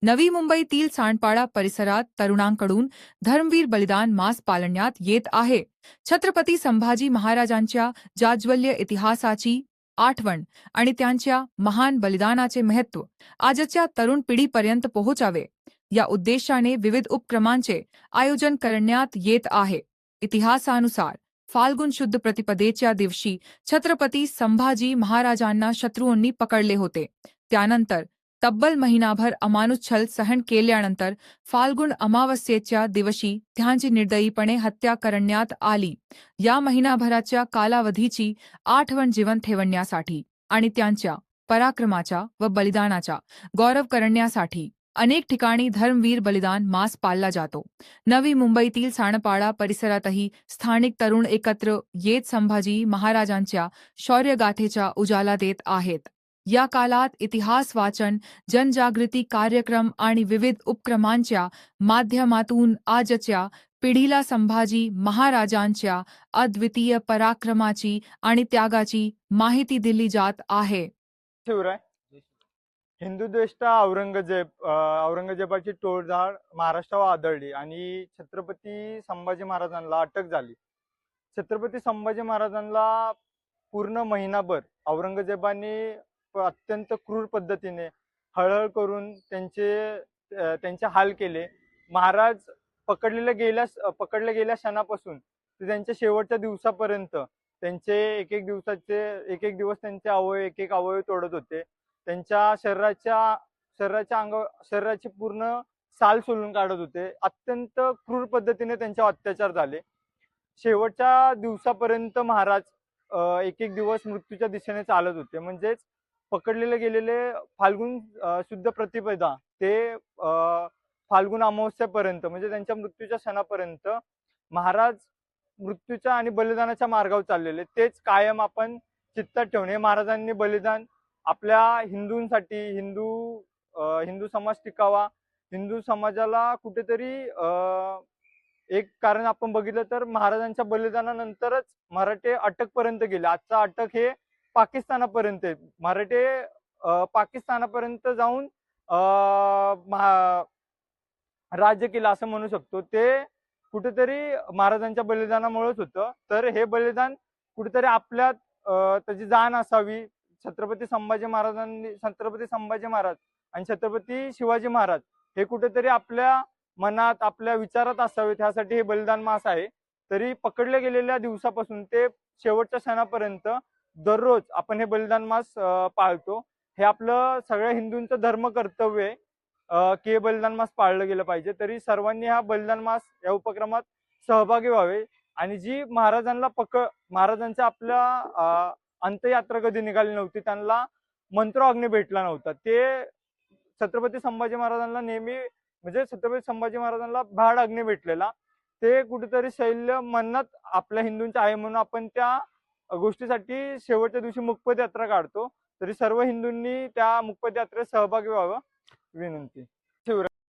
नवी मुंबईतील सांडपाडा परिसरात तरुणांकडून धर्मवीर बलिदान मास पाळण्यात येत आहे। छत्रपती संभाजी महाराजांच्या जाज्वल्य इतिहासाची आठवण आणि त्यांच्या महान बलिदानाचे महत्त्व आजच्या तरुण पिढीपर्यंत पोहोचावे या उद्देशाने विविध उपक्रमांचे आयोजन करण्यात येत आहे। इतिहासानुसार फाल्गुन शुद्ध प्रतिपदेच्या दिवशी छत्रपती संभाजी महाराजांना शत्रूंनी पकडले होते। त्यानंतर तब्बल महिनाभर अमानुष छल सहन केल्यानंतर फाल्गुन अमावस्येच्या दिवशी त्यांची निर्दयीपणे हत्या करण्यात आली। या महिनाभराच्या कालावधीची आठवण जिवंत ठेवण्यासाठी आणि त्यांच्या पराक्रमाचा व बलिदानाचा गौरव करण्यासाठी अनेक ठिकाणी धर्मवीर बलिदान मास पाळला जातो। नवी मुंबईतील सांडपाडा परिसरातही स्थानिक तरुण एकत्र येत संभाजी महाराजांच्या शौर्यगाथेचा उजाला देत आहेत। या काळात इतिहास वाचन, जनजागृती कार्यक्रम आणि विविध उपक्रमांच्या माध्यमातून आजच्या पिढीला संभाजी महाराजांच्या अद्वितीय पराक्रमाची आणि त्यागाची माहिती दिली जात आहे। शिवराय हिंदुदेष्टा औरंगजेबाची टोळधाड महाराष्ट्रावर आदळली आणि छत्रपती संभाजी महाराजांना अटक झाली। छत्रपती संभाजी महाराजांना पूर्ण महिनाभर औरंगजेबाने अत्यंत क्रूर पद्धतीने हळहळ करून त्यांचे हाल केले। महाराज पकडले गेल्या क्षणापासून ते त्यांच्या शेवटच्या दिवसापर्यंत त्यांचे एक एक दिवस त्यांचे अवयव तोडत होते। त्यांच्या शरीराची पूर्ण साल सोलून काढत होते। अत्यंत क्रूर पद्धतीने त्यांच्यावर अत्याचार झाले। शेवटच्या दिवसापर्यंत महाराज एक एक दिवस मृत्यूच्या दिशेने चालत होते। म्हणजेच पकडलेले गेलेले फाल्गुन शुद्ध प्रतिपदा ते फाल्गुन अमावस्येपर्यंत म्हणजे त्यांच्या मृत्यूच्या क्षणापर्यंत महाराज मृत्यूच्या आणि बलिदानाच्या मार्गावर चाललेले। तेच कायम आपण चित्तात ठेवणे। महाराजांनी बलिदान आपल्या हिंदूंसाठी हिंदू समाज टिकावा, हिंदू समाजाला कुठेतरी एक कारण आपण बघितलं तर महाराजांच्या बलिदानानंतरच मराठे अटकपर्यंत गेले। आजचा अटक हे पाकिस्तानापर्यंत मराठे पाकिस्तानापर्यंत जाऊन राज्य केलं असं म्हणू शकतो। ते कुठेतरी महाराजांच्या बलिदानामुळेच होतं। तर हे बलिदान कुठेतरी आपल्यात त्याची जाण असावी। छत्रपती संभाजी महाराज आणि छत्रपती शिवाजी महाराज हे कुठेतरी आपल्या मनात आपल्या विचारात असावेत, ह्यासाठी हे बलिदान मास आहे। तरी पकडले गेलेल्या दिवसापासून ते शेवटच्या क्षणापर्यंत दररोज आपण हे बलिदान मास पाळतो। हे आपलं सगळ्या हिंदूंचं धर्म कर्तव्य आहे की हे बलिदान मास पाळलं गेलं पाहिजे। तरी सर्वांनी हा बलिदान मास या उपक्रमात सहभागी व्हावे आणि जी महाराजांच्या आपल्या अंत्ययात्रा कधी निघाली नव्हती, त्यांना मंत्रोअग्नी भेटला नव्हता। ते छत्रपती संभाजी महाराजांना नेहमी म्हणजे छत्रपती संभाजी महाराजांना भाड अग्नी भेटलेला। ते कुठेतरी शैल्य मनात आपल्या हिंदूंचे आहे म्हणून आपण त्या गोष्टीसाठी शेवटच्या दिवशी मुकपद यात्रा काढतो। तरी सर्व हिंदूंनी त्या मुकपद यात्रेत सहभागी व्हावं विनंती। शिवराय।